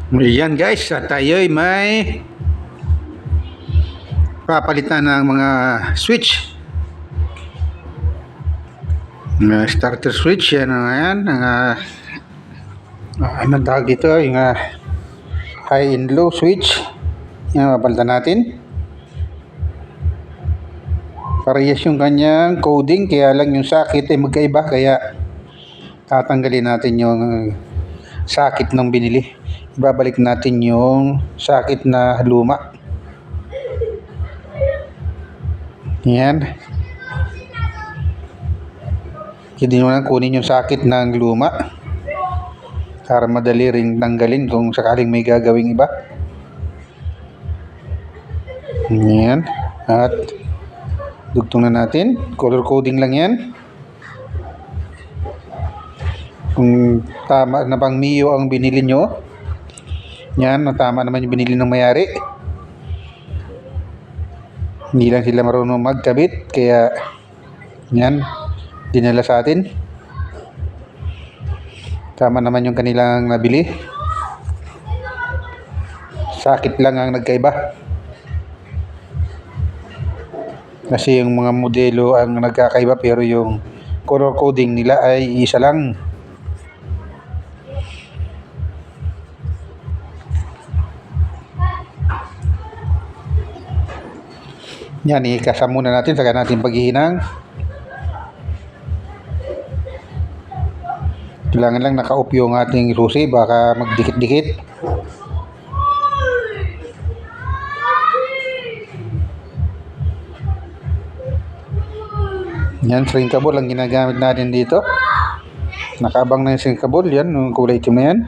Ayan guys, at tayo'y may papalitan ng mga switch. Starter switch, yan o yan. Anong tawag dito? Yung high and low switch. Yan, papalitan natin. Parehas yung kanyang coding, kaya lang yung socket ay magkaiba. Kaya tatanggalin natin yung socket ng binili. Ibabalik natin yung socket na luma. Yan. Hindi mo lang kunin yung socket ng luma para madali ring tanggalin kung sakaling may gagawing iba. Yan. At dugtong na natin. Color coding lang yan. Kung tama na pang Mio ang binili nyo, yan, tama naman yung binili ng mayari. Hindi lang sila marunong magkabit, kaya yan, dinala sa atin. Tama naman yung kanilang nabili. Sakit lang ang nagkaiba. Kasi yung mga modelo ang nagkakaiba, pero yung color coding nila ay isa lang. Yan, ikasam muna natin, saka natin paghihinang. Kailangan lang naka-off yung ating susi, baka magdikit-dikit. Yan, string cable ang ginagamit natin dito. Nakaabang na yung string cable, yan, yung kulay itim na yan.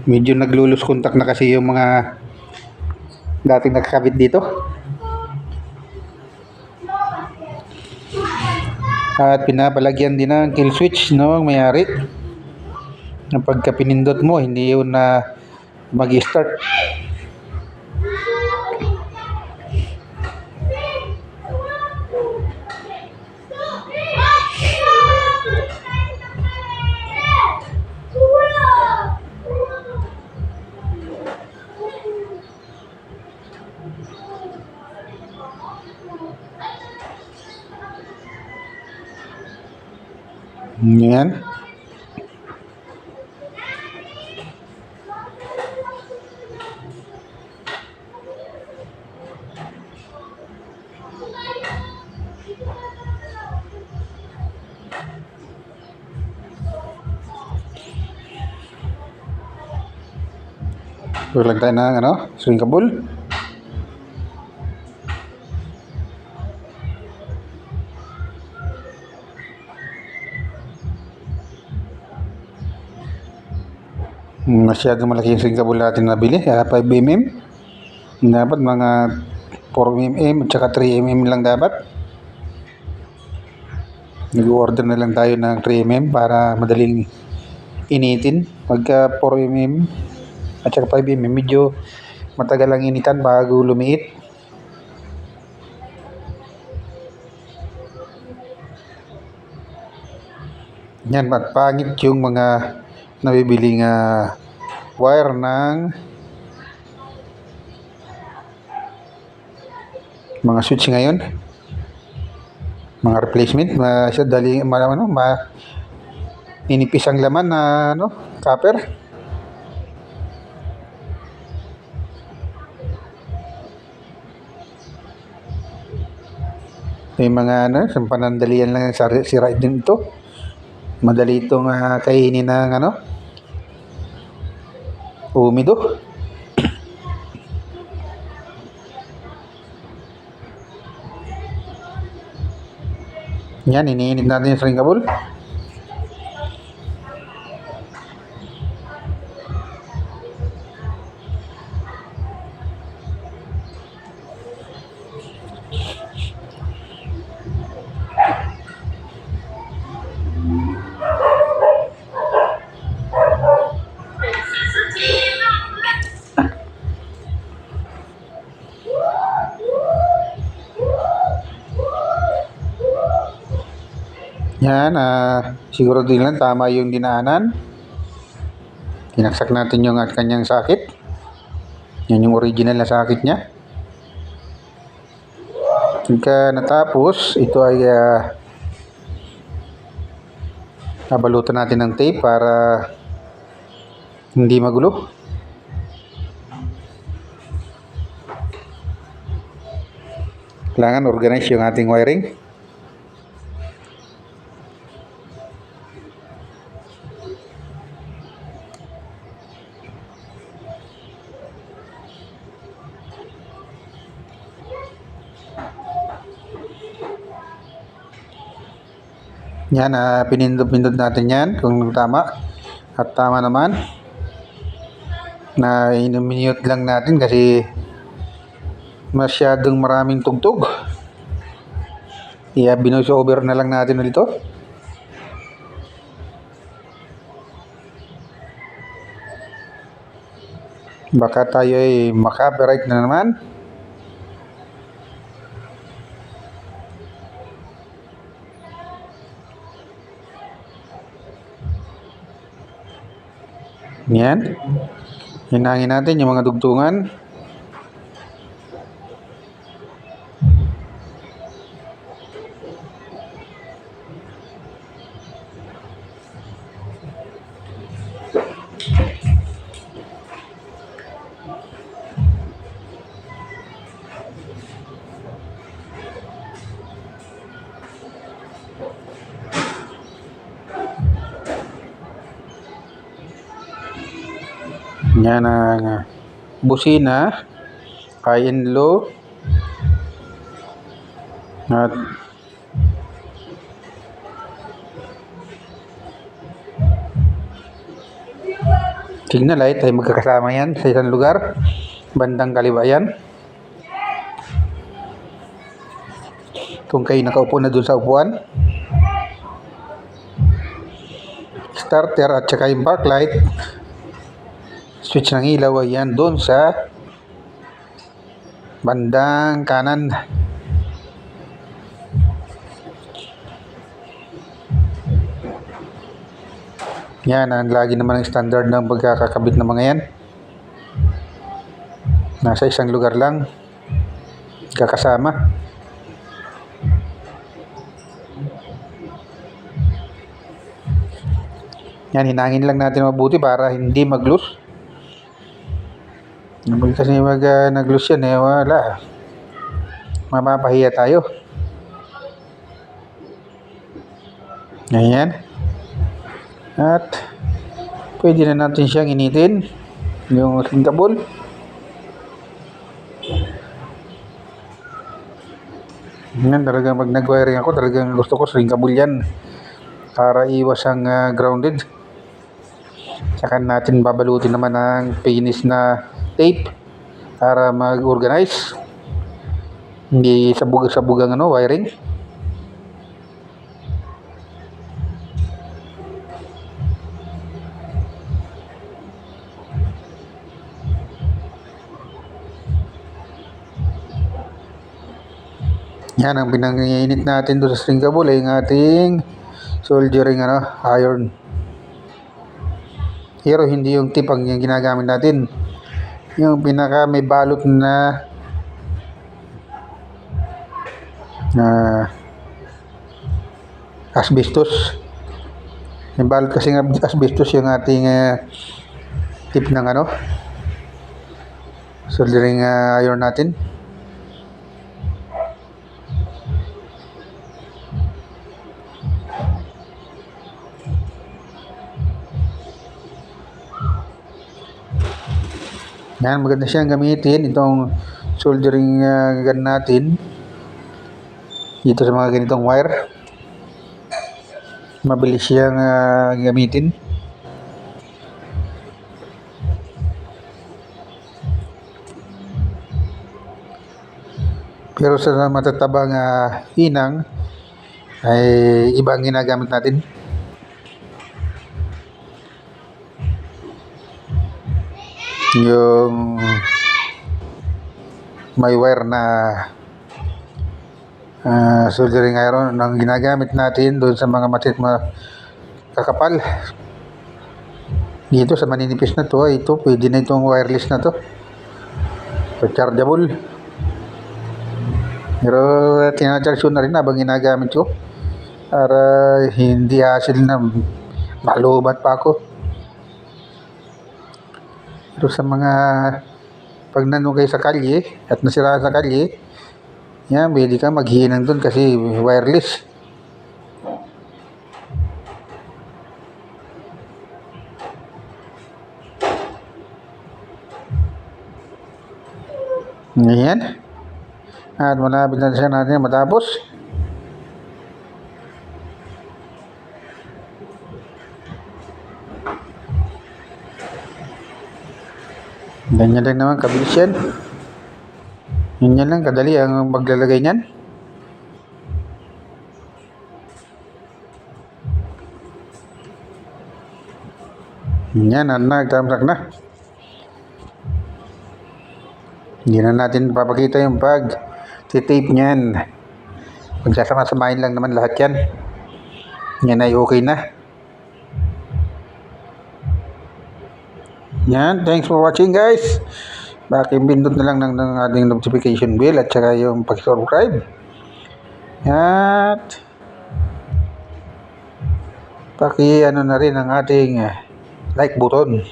Medyo naglulus contact na kasi yung mga dating nakakabit dito. At pinapalagyan din ng kill switch, no, ang mayari. Pagka pinindot mo, hindi yun na mag-start. Yan. Tulang tayo ng string cable. Masyadong malaki yung string cable natin nabili, 5mm. Dapat mga 4mm at saka 3mm lang dapat. Nag-order na lang tayo ng 3mm para madaling initin. Pagka 4mm at saka 5mm, medyo matagal lang initan bago lumiit. Yan, at pangit yung mga nabibiling wire ng mga switch ngayon, mga replacement, inipis ang laman na copper. May mga panandalian lang sira din ito. Madali itong kainin ng umido. Yan, iniinit natin yung string cable. Yan, siguro din lang tama yung dinaanan. Tinaksak natin yung kanyang sakit. Yan yung original na sakit niya. Pagka natapos, ito ay nabalutan natin ng tape para hindi magulo. Kailangan organize yung ating wiring. Yan, pinindot-pindot natin yan kung tama. At tama naman. Na in-mute lang natin kasi masyadong maraming tugtog. Binoise over na lang natin ulit ito. Baka tayo ay maka-copyright na naman. Yan. Hinangin natin yung mga dugtungan. Yan ang busina, high and low. At signal light ay magkakasama yan sa isang lugar. Bandang kaliwa yan. Kung kayo nakaupo na dun sa upuan. Starter at saka yung backlight. Switch ng ilaw ay yan doon sa bandang kanan. Yan, ang lagi naman ang standard ng pagkakakabit ng mga yan. Nasa isang lugar lang. Kakasama. Yan, hinangin lang natin mabuti para hindi mag-loose. Kasi nag-loose yan wala. Mapapahiya tayo. Ayan. At pwede na natin siyang initin. Yung sinkable. Yan, talagang pag nag-wiring ako, talagang gusto ko sinkable yan. Para iwas ang grounded. Saka natin babalutin naman ng finish na tape para mag-organize. Hindi sabog-sabog ang wiring. Yan ang pinanginit natin doon sa string cable ay yung ating soldering iron. Pero hindi yung tip ang ginagamit natin. Yung pinaka may balot na asbestos. May balot kasi ng asbestos yung ating tip ng soldering iron natin. Yan, maganda siyang gamitin itong soldering gun natin dito sa mga ganitong wire. Mabilis siyang gamitin. Pero sa matatabang inang ay ibang ginagamit natin. Yung may wire na soldering iron ang ginagamit natin doon sa mga kakapal. Dito sa maninipis na to, ito pwede na itong wireless na to, rechargeable. Pero tinacharge ko na rin habang ginagamit ko para hindi hassle na malubat pa ako. Pero sa mga pag nanugay sa kalye at nasira sa kalye, yan, pwede ka maghinang doon kasi wireless. Ayan. At malapit na siya natin matapos. Ganyan lang naman, kabilis yan. Ganyan lang, kadali ang maglalagay niyan. Yan, nagtamsak na. Hindi na natin papakita yung tape niyan. Magsasama-samahin lang naman lahat yan. Yan ay okay na. Yan, thanks for watching guys. Pakipindot na lang ng ating notification bell at saka yung pag-subscribe. At ano na rin ang ating like button.